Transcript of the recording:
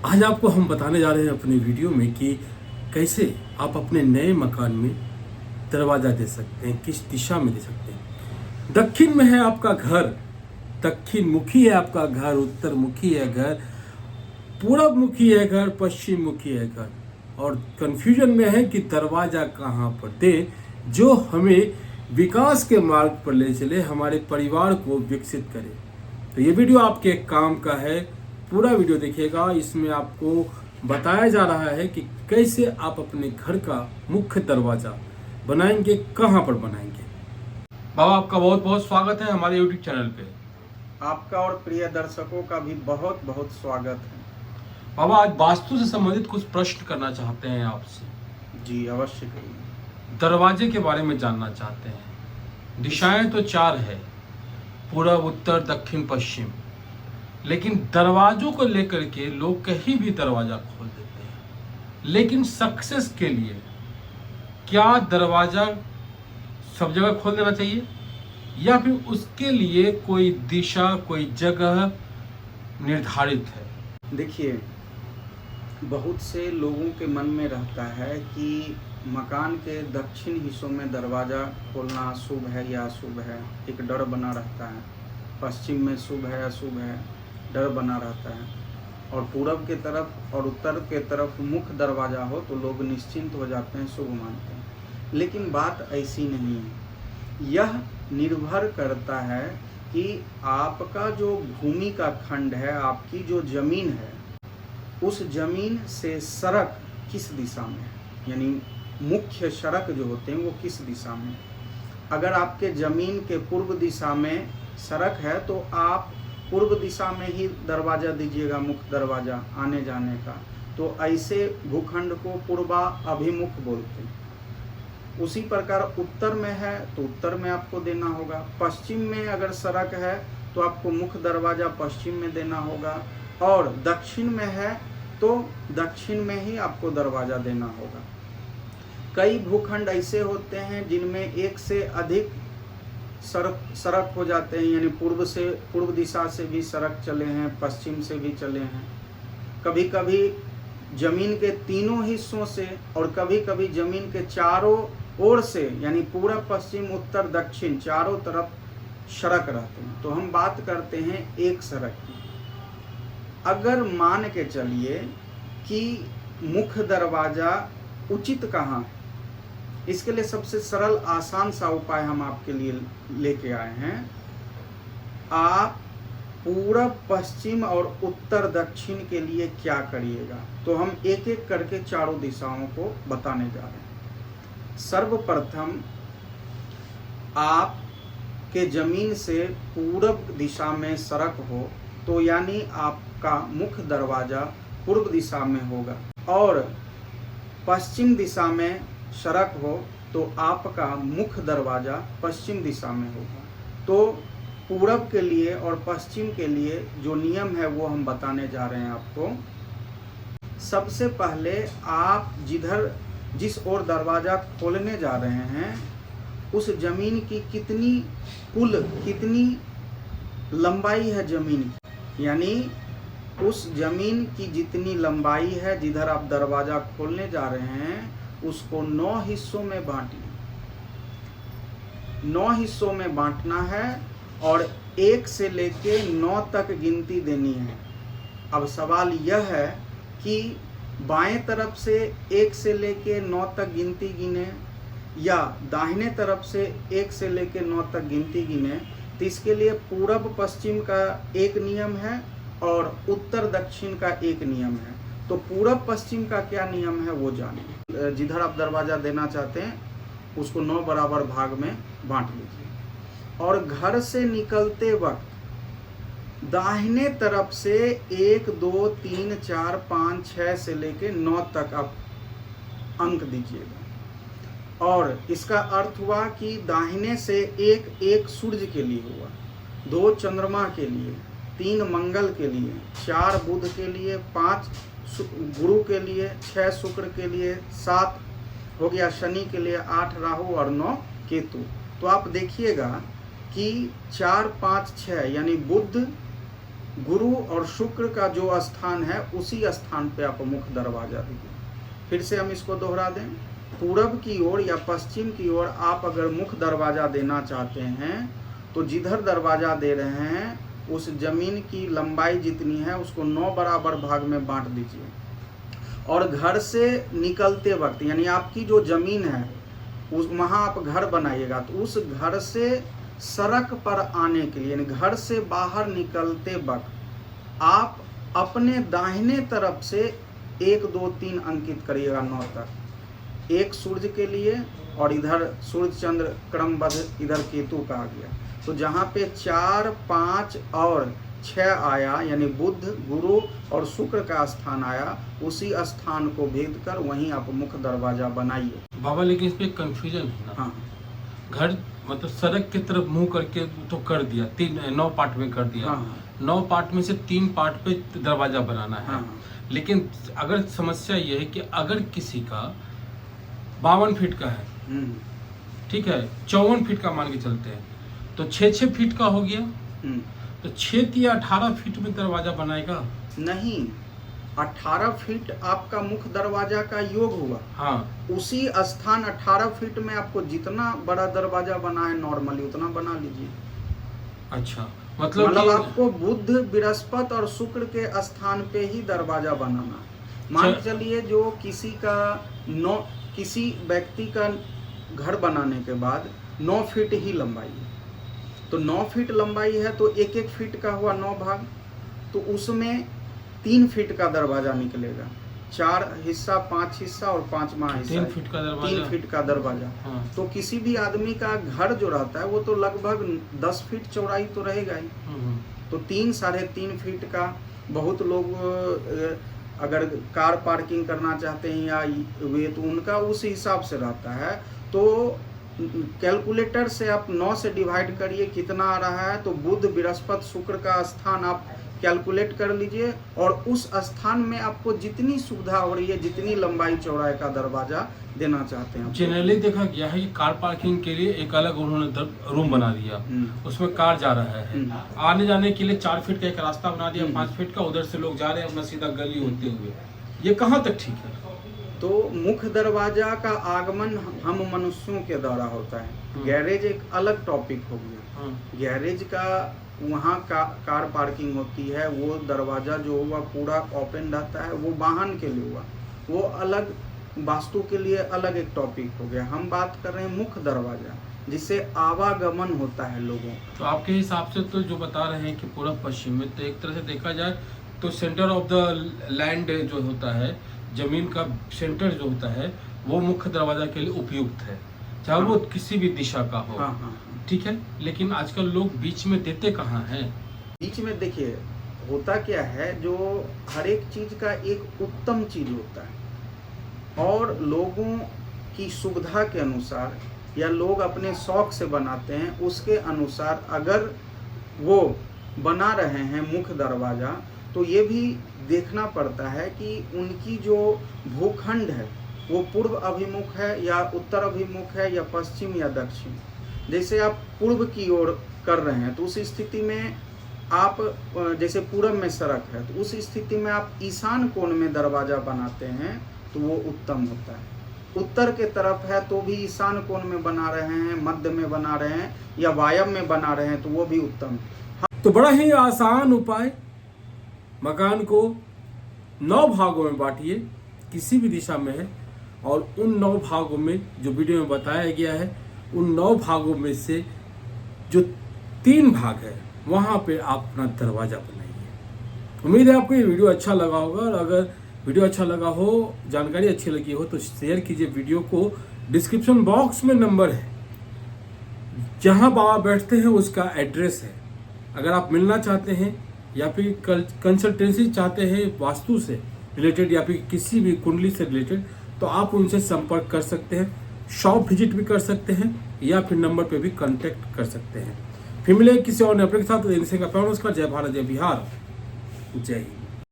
आज आपको हम बताने जा रहे हैं अपने वीडियो में कि कैसे आप अपने नए मकान में दरवाज़ा दे सकते हैं, किस दिशा में दे सकते हैं। दक्षिण में है आपका घर, दक्षिण मुखी है आपका घर, उत्तर मुखी है घर, पूरब मुखी है घर, पश्चिम मुखी है घर, और कंफ्यूजन में है कि दरवाज़ा कहाँ पर दें जो हमें विकास के मार्ग पर ले चले, हमारे परिवार को विकसित करे। तो ये वीडियो आपके काम का है, पूरा वीडियो देखिएगा। इसमें आपको बताया जा रहा है कि कैसे आप अपने घर का मुख्य दरवाज़ा बनाएंगे, कहाँ पर बनाएंगे। बाबा, आपका बहुत बहुत स्वागत है हमारे यूट्यूब चैनल पे। आपका और प्रिय दर्शकों का भी बहुत बहुत स्वागत है। बाबा, आज वास्तु से संबंधित कुछ प्रश्न करना चाहते हैं आपसे। जी अवश्य करिए। दरवाजे के बारे में जानना चाहते हैं। दिशाएं तो 4 है, पूरब, उत्तर, दक्षिण, पश्चिम, लेकिन दरवाजों को लेकर के लोग कहीं भी दरवाजा खोल देते हैं। लेकिन सक्सेस के लिए क्या दरवाजा सब जगह खोल देना चाहिए, या फिर उसके लिए कोई दिशा, कोई जगह निर्धारित है? देखिए, बहुत से लोगों के मन में रहता है कि मकान के दक्षिण हिस्सों में दरवाज़ा खोलना शुभ है या अशुभ है। एक डर बना रहता है। पश्चिम में शुभ है अशुभ है, डर बना रहता है। और पूरब के तरफ और उत्तर के तरफ मुख्य दरवाज़ा हो तो लोग निश्चिंत हो जाते हैं, शुभ मानते हैं। लेकिन बात ऐसी नहीं है। यह निर्भर करता है कि आपका जो भूमि का खंड है, आपकी जो ज़मीन है, उस ज़मीन से सड़क किस दिशा में है, यानी मुख्य सड़क जो होते हैं वो किस दिशा में है। अगर आपके ज़मीन के पूर्व दिशा में सड़क है तो आप पूर्व दिशा में ही दरवाज़ा दीजिएगा, मुख्य दरवाज़ा आने जाने का। तो ऐसे भूखंड को पूर्वा अभिमुख बोलते हैं। उसी प्रकार उत्तर में है तो उत्तर में आपको देना होगा। पश्चिम में अगर सड़क है तो आपको मुख्य दरवाज़ा पश्चिम में देना होगा, और दक्षिण में है तो दक्षिण में ही आपको दरवाज़ा देना होगा। कई भूखंड ऐसे होते हैं जिनमें एक से अधिक सड़क हो जाते हैं, यानी पूर्व दिशा से भी सड़क चले हैं, पश्चिम से भी चले हैं। कभी कभी जमीन के तीनों हिस्सों से और कभी कभी जमीन के चारों ओर से, यानी पूरब, पश्चिम, उत्तर, दक्षिण चारों तरफ सड़क रहते हैं। तो हम बात करते हैं एक सड़क की। अगर मान के चलिए कि मुख्य दरवाज़ा उचित कहाँ है, इसके लिए सबसे सरल आसान सा उपाय हम आपके लिए लेके आए हैं। आप पूरब, पश्चिम और उत्तर, दक्षिण के लिए क्या करिएगा, तो हम एक एक करके चारों दिशाओं को बताने जा रहे हैं। सर्वप्रथम आपके ज़मीन से पूरब दिशा में सड़क हो तो यानी आपका मुख्य दरवाज़ा पूर्व दिशा में होगा, और पश्चिम दिशा में सड़क हो तो आपका मुख्य दरवाज़ा पश्चिम दिशा में होगा। तो पूरब के लिए और पश्चिम के लिए जो नियम है वो हम बताने जा रहे हैं आपको। सबसे पहले आप जिस ओर दरवाज़ा खोलने जा रहे हैं उस ज़मीन की कितनी लंबाई है ज़मीन की, यानी उस ज़मीन की जितनी लंबाई है जिधर आप दरवाज़ा खोलने जा रहे हैं उसको 9 हिस्सों में बांटिए। 9 हिस्सों में बांटना है और 1 से लेके 9 तक गिनती देनी है। अब सवाल यह है कि बाएं तरफ से 1 से लेके 9 तक गिनती गिने या दाहिने तरफ से 1 से लेके 9 तक गिनती गिने। तो इसके लिए पूरब पश्चिम का एक नियम है और उत्तर दक्षिण का एक नियम है। तो पूरब पश्चिम का क्या नियम है वो जानिए। जिधर आप दरवाज़ा देना चाहते हैं उसको 9 बराबर भाग में बांट लीजिए, और घर से निकलते वक्त दाहिने तरफ से 1, 2, 3, 4, 5, 6 से लेके 9 तक आप अंक दीजिएगा। और इसका अर्थ हुआ कि दाहिने से 1 सूर्य के लिए हुआ, 2 चंद्रमा के लिए, 3 मंगल के लिए, 4 बुध के लिए, 5 गुरु के लिए, 6 शुक्र के लिए, 7 हो गया शनि के लिए, 8 राहु और 9 केतु। तो आप देखिएगा कि 4, 5, 6 यानी बुध, गुरु और शुक्र का जो स्थान है उसी स्थान पे आप मुख्य दरवाजा दीजिए। फिर से हम इसको दोहरा दें, पूरब की ओर या पश्चिम की ओर आप अगर मुख्य दरवाजा देना चाहते हैं तो जिधर दरवाजा दे रहे हैं उस जमीन की लंबाई जितनी है उसको 9 बराबर भाग में बांट दीजिए। और घर से निकलते वक्त यानी आपकी जो जमीन है उस वहाँ आप घर बनाइएगा तो उस घर से सड़क पर आने के लिए यानी घर से बाहर निकलते वक्त आप अपने दाहिने तरफ से 1 2 3 अंकित करिएगा 9 तक। एक सूर्य के लिए और इधर सूर्य चंद्र क्रमबद्ध, इधर केतु का आ गया। तो जहाँ पे 4 5 और 6 आया यानी बुध, गुरु और शुक्र का स्थान आया, उसी स्थान को भेद कर वहीं आप मुख्य दरवाजा बनाइए। बाबा लेकिन इस पे कंफ्यूजन है ना। हाँ, घर मतलब सड़क की तरफ मुंह करके तो कर दिया, 9 पार्ट में कर दिया। हाँ, 9 पार्ट में से 3 पार्ट पे दरवाजा बनाना है। हाँ, लेकिन अगर समस्या ये है कि अगर किसी का 52 फीट का है, ठीक है, 54 फीट का मान के चलते हैं तो 6 फीट का हो गया, तो 6 या 18 फीट में दरवाजा बनाएगा? नहीं, 18 फीट आपका मुख्य दरवाजा का योग हुआ। हाँ, उसी स्थान 18 फीट में आपको जितना बड़ा दरवाजा बना है नॉर्मली उतना बना लीजिए। अच्छा, मतलब आपको बुध, बृहस्पति और शुक्र के स्थान पे ही दरवाजा बनाना है। मान के चलिए जो किसी व्यक्ति का घर बनाने के बाद 9 फीट ही लंबाई है, तो 9 फीट लंबाई है तो 1 फीट का हुआ 9 भाग, तो उसमें 3 फीट का दरवाजा निकलेगा। 4 हिस्सा, 5 हिस्सा और 5वां हिस्सा 3 फीट का दरवाजा। 3 फीट का दरवाजा। हाँ। तो किसी भी आदमी का घर जो रहता है वो तो लगभग 10 फीट चौड़ाई तो रहेगा ही। तो 3 साढ़े 3 फीट का, बहुत लोग अगर कार पार्किंग करना चाहते हैं या वे तो उनका उस हिसाब से रहता है। तो कैलकुलेटर से आप 9 से डिवाइड करिए कितना आ रहा है, तो बुध, बृहस्पति, शुक्र का स्थान आप कैलकुलेट कर लीजिए और उस स्थान में आपको जितनी सुविधा हो रही है, जितनी लंबाई चौड़ाई का दरवाजा देना चाहते हैं। जनरली देखा गया है कि कार पार्किंग के लिए एक अलग उन्होंने रूम बना दिया, उसमें कार जा रहा है, आने जाने के लिए 4 फीट का एक रास्ता बना दिया, 5 फीट का, उधर से लोग जा रहे हैं अपना सीधा गली होते हुए। ये कहाँ तक ठीक है? तो मुख्य दरवाजा का आगमन हम मनुष्यों के द्वारा होता है। गैरेज एक अलग टॉपिक हो गया। गैरेज का वहाँ कार पार्किंग होती है, वो दरवाजा जो हुआ पूरा ओपन रहता है, वो वाहन के लिए हुआ, वो अलग वास्तु के लिए अलग एक टॉपिक हो गया। हम बात कर रहे हैं मुख्य दरवाजा जिससे आवागमन होता है लोगों। तो आपके हिसाब से तो जो बता रहे हैं कि पूर्व पश्चिम में, तो एक तरह से देखा जाए तो सेंटर ऑफ द लैंड जो होता है, जमीन का सेंटर जो होता है, वो मुख्य दरवाजा के लिए उपयुक्त है, चाहे वो किसी भी दिशा का हो। ठीक है, लेकिन आजकल लोग बीच में देते कहाँ हैं? बीच में देखिए होता क्या है, जो हर एक चीज का एक उत्तम चीज होता है और लोगों की सुविधा के अनुसार या लोग अपने शौक से बनाते हैं, उसके अनुसार अगर वो बना रहे हैं मुख्य दरवाजा, तो ये भी देखना पड़ता है कि उनकी जो भूखंड है वो पूर्व अभिमुख है या उत्तर अभिमुख है या पश्चिम या दक्षिण। जैसे आप पूर्व की ओर कर रहे हैं तो उस स्थिति में आप, जैसे पूरब में सड़क है तो उस स्थिति में आप ईशान कोण में दरवाजा बनाते हैं तो वो उत्तम होता है। उत्तर के तरफ है तो भी ईशान कोण में बना रहे हैं, मध्य में बना रहे हैं या वायव्य में बना रहे हैं तो वो भी उत्तम है। तो बड़ा ही आसान उपाय, मकान को 9 भागों में बांटिए, किसी भी दिशा में है, और उन 9 भागों में जो वीडियो में बताया गया है, उन 9 भागों में से जो 3 भाग है वहाँ पे आप अपना दरवाजा बनाइए। उम्मीद है आपको ये वीडियो अच्छा लगा होगा, और अगर वीडियो अच्छा लगा हो, जानकारी अच्छी लगी हो, तो शेयर कीजिए वीडियो को। डिस्क्रिप्शन बॉक्स में नंबर है, जहाँ बाबा बैठते हैं उसका एड्रेस है। अगर आप मिलना चाहते हैं या फिर कंसल्टेंसी चाहते हैं वास्तु से रिलेटेड या फिर किसी भी कुंडली से रिलेटेड, तो आप उनसे संपर्क कर सकते हैं, शॉप विजिट भी कर सकते हैं या फिर नंबर पे भी कांटेक्ट कर सकते हैं। फिर मिले किसी और नए के साथ। जय भारत, जय बिहार, जय हिंद।